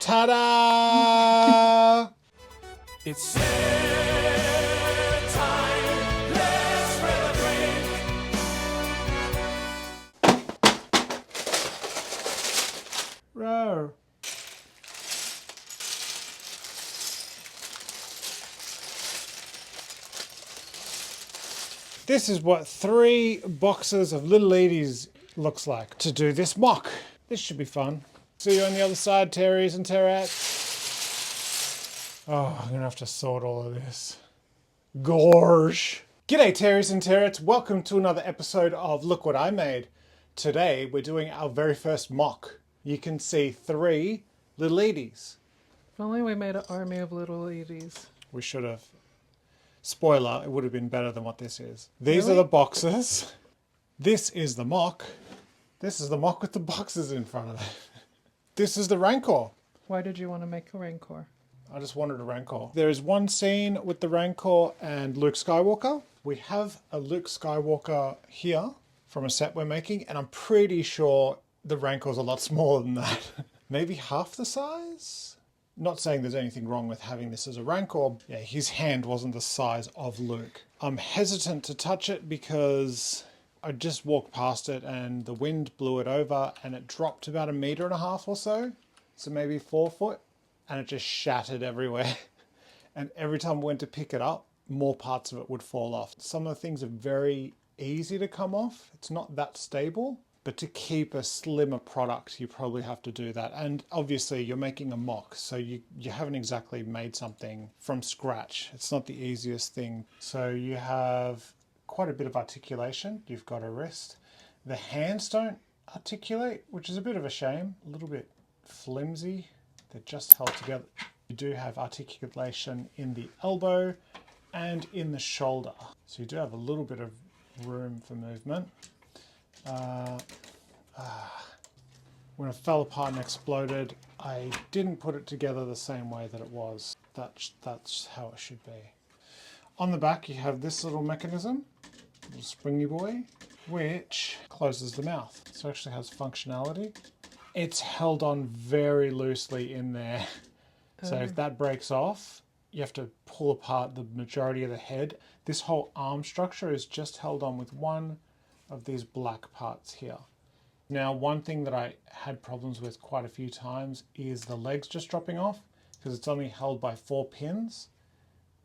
Ta-da! It's time, let's have a drink. Roar. This is what 3 boxes of Little Eaties looks like to do this mock. This should be fun. See you on the other side, Taeries and Taerettes. Oh, I'm gonna have to sort all of this. Gorge. G'day, Taeries and Taerettes. Welcome to another episode of Look What I Made. Today, we're doing our very first mock. You can see 3 Little Eaties. If only we made an army of Little Eaties. We should have. Spoiler, it would have been better than what this is. These Really? are the boxes. This is the mock. This is the mock with the boxes in front of it. This is the Rancor. Why did you want to make a Rancor? I just wanted a Rancor. There is one scene with the Rancor and Luke Skywalker. We have a Luke Skywalker here from a set we're making, and I'm pretty sure the Rancor's a lot smaller than that. Maybe half the size? Not saying there's anything wrong with having this as a Rancor. Yeah, his hand wasn't the size of Luke. I'm hesitant to touch it because I just walked past it and the wind blew it over and it dropped about 1.5 meters or so. So maybe 4 foot. And it just shattered everywhere. And every time I went to pick it up, more parts of it would fall off. Some of the things are very easy to come off. It's not that stable. But to keep a slimmer product, you probably have to do that. And obviously you're making a mock, so you haven't exactly made something from scratch. It's not the easiest thing. So you have quite a bit of articulation. You've got a wrist. The hands don't articulate, which is a bit of a shame. A little bit flimsy. They're just held together. You do have articulation in the elbow and in the shoulder. So you do have a little bit of room for movement. When it fell apart and exploded, I didn't put it together the same way that it was. That's how it should be. On the back you have this little mechanism, little springy boy, which closes the mouth. So it actually has functionality. It's held on very loosely in there. So if that breaks off, you have to pull apart the majority of the head. This whole arm structure is just held on with one of these black parts here. Now, one thing that I had problems with quite a few times is the legs just dropping off because it's only held by 4 pins,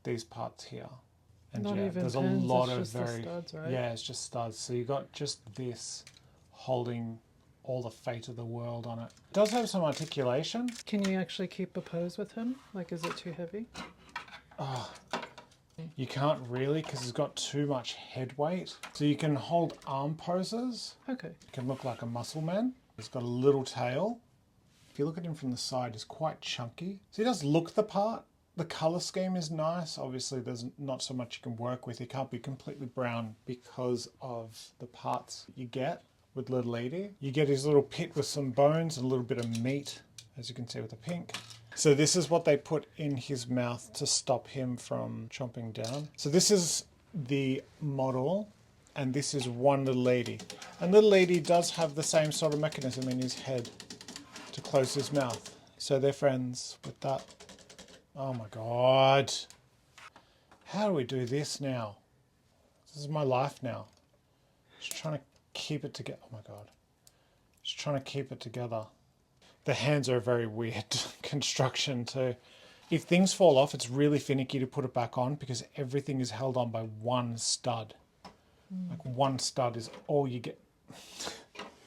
these parts here. And Not yeah, even there's pins, a lot it's of just the very, studs, right? yeah, it's just studs. So you got just this holding all the fate of the world on it. It does have some articulation. Can you actually keep a pose with him? Like, is it too heavy? You can't really because it's got too much head weight. So you can hold arm poses. Okay. It can look like a muscle man. He's got a little tail. If you look at him from the side, he's quite chunky. So he does look the part. The color scheme is nice. Obviously, there's not so much you can work with. He can't be completely brown because of the parts you get with Little Eatie. You get his little pit with some bones and a little bit of meat, as you can see with the pink. So this is what they put in his mouth to stop him from chomping down. So this is the model, and this is one Little Eatie. And Little Eatie does have the same sort of mechanism in his head to close his mouth. So they're friends with that. Oh my God. How do we do this now? This is my life now. Just trying to keep it together. Oh my God. Just trying to keep it together. The hands are a very weird construction too. If things fall off, it's really finicky to put it back on because everything is held on by one stud. Like one stud is all you get.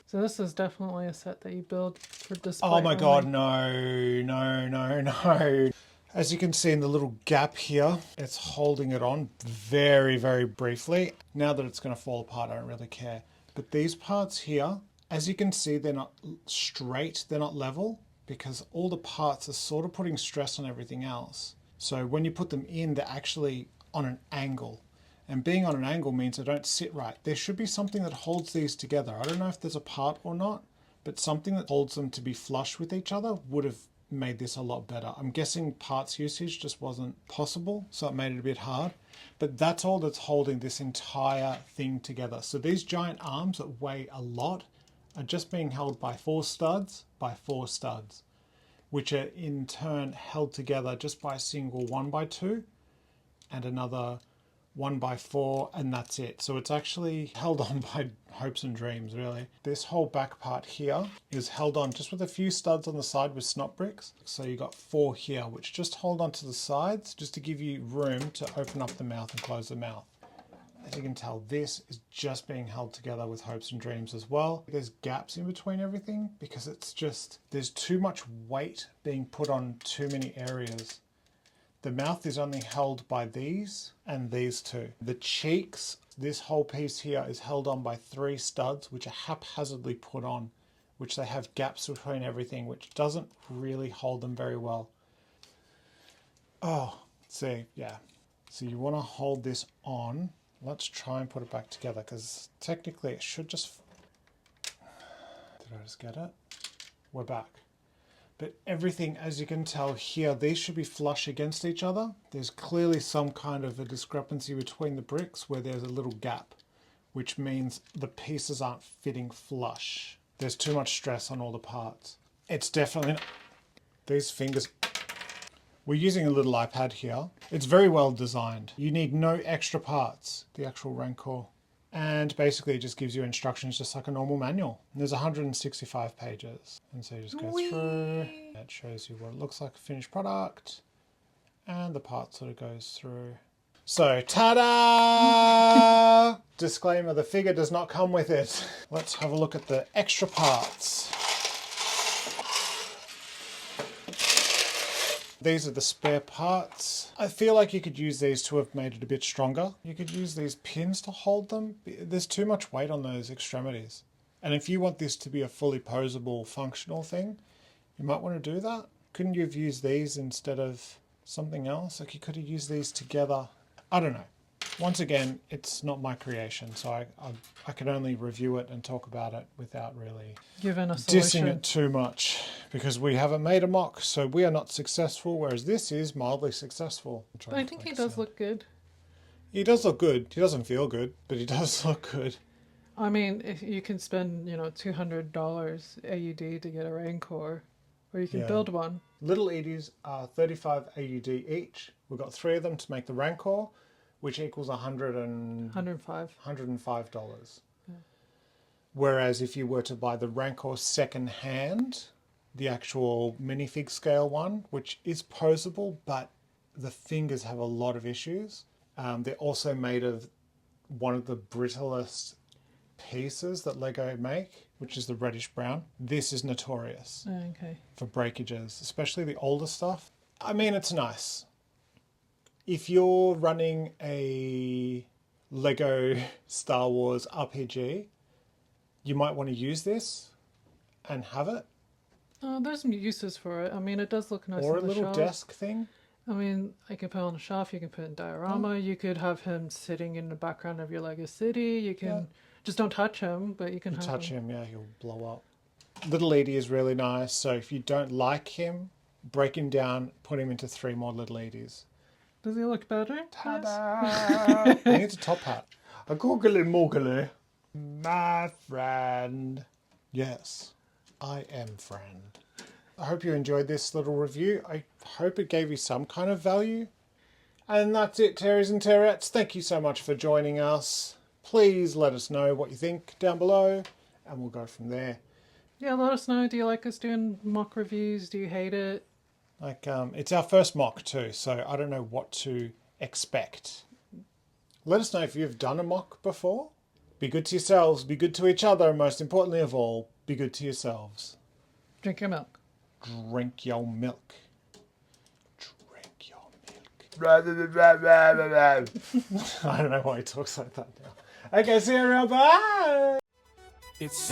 So this is definitely a set that you build for display. Oh my God, only. no. As you can see in the little gap here, it's holding it on very, very briefly. Now that it's going to fall apart, I don't really care. But these parts here, as you can see, they're not straight, they're not level, because all the parts are sort of putting stress on everything else. So when you put them in, they're actually on an angle. And being on an angle means they don't sit right. There should be something that holds these together. I don't know if there's a part or not, but something that holds them to be flush with each other would have made this a lot better. I'm guessing parts usage just wasn't possible, so it made it a bit hard. But that's all that's holding this entire thing together. So these giant arms that weigh a lot are just being held by 4 studs by 4 studs. which are in turn held together just by a single 1x2 and another 1x4, and that's it. So it's actually held on by hopes and dreams, really. This whole back part here is held on just with a few studs on the side with snot bricks. So you got 4 here, which just hold on to the sides just to give you room to open up the mouth and close the mouth. As you can tell, this is just being held together with hopes and dreams as well. There's gaps in between everything because it's just, there's too much weight being put on too many areas. The mouth is only held by these and these two. The cheeks, this whole piece here is held on by 3 studs, which are haphazardly put on, which they have gaps between everything, which doesn't really hold them very well. Oh, see, yeah. So you want to hold this on. Let's try and put it back together because technically it should just... Did I just get it? We're back. But everything, as you can tell here, these should be flush against each other. There's clearly some kind of a discrepancy between the bricks where there's a little gap, which means the pieces aren't fitting flush. There's too much stress on all the parts. It's definitely not. These fingers... We're using a little iPad here. It's very well designed. You need no extra parts, the actual Rancor. And basically it just gives you instructions just like a normal manual. And there's 165 pages. And so you just go through. It shows you what it looks like, a finished product. And the part sort of goes through. So, ta-da! Disclaimer, the figure does not come with it. Let's have a look at the extra parts. These are the spare parts. I feel like you could use these to have made it a bit stronger. You could use these pins to hold them. There's too much weight on those extremities. And if you want this to be a fully posable, functional thing, you might want to do that. Couldn't you have used these instead of something else? Like you could have used these together. I don't know. Once again, it's not my creation, so I can only review it and talk about it without really Given a solution. dissing it too much, because we haven't made a mock, so we are not successful, whereas this is mildly successful. But I think he does look good. He does look good. He doesn't feel good, but he does look good. I mean, if you can spend, $200 AUD to get a Rancor, or you can build one. Little Eaties are 35 AUD each. We've got 3 of them to make the Rancor, which equals $105. Yeah. Whereas if you were to buy the Rancor second hand, the actual minifig scale one, which is posable, but the fingers have a lot of issues. They're also made of one of the brittlest pieces that Lego make, which is the reddish brown. This is notorious for breakages, especially the older stuff. I mean, it's nice. If you're running a Lego Star Wars RPG, you might want to use this and have it. There's some uses for it. I mean, it does look nice Or on a the little shelf. desk thing. I mean, I can put it on a shelf, you can put it in diorama, you could have him sitting in the background of your Lego city, you can... Just don't touch him, but you can have touch him, yeah, he'll blow up. Little Eatie is really nice, so if you don't like him, break him down, put him into 3 more Little Eaties. Does he look better? Ta-da! He needs a top hat. A googly moogly. My friend. Yes, I am friend. I hope you enjoyed this little review. I hope it gave you some kind of value. And that's it, Taeries and Taerettes. Thank you so much for joining us. Please let us know what you think down below, and we'll go from there. Yeah, let us know. Do you like us doing mock reviews? Do you hate it? Like, it's our first mock too, so I don't know what to expect. Let us know if you've done a mock before. Be good to yourselves, be good to each other, and most importantly of all, be good to yourselves. Drink your milk. Drink your milk. Drink your milk. I don't know why he talks like that now. Okay, see you around. Bye! It's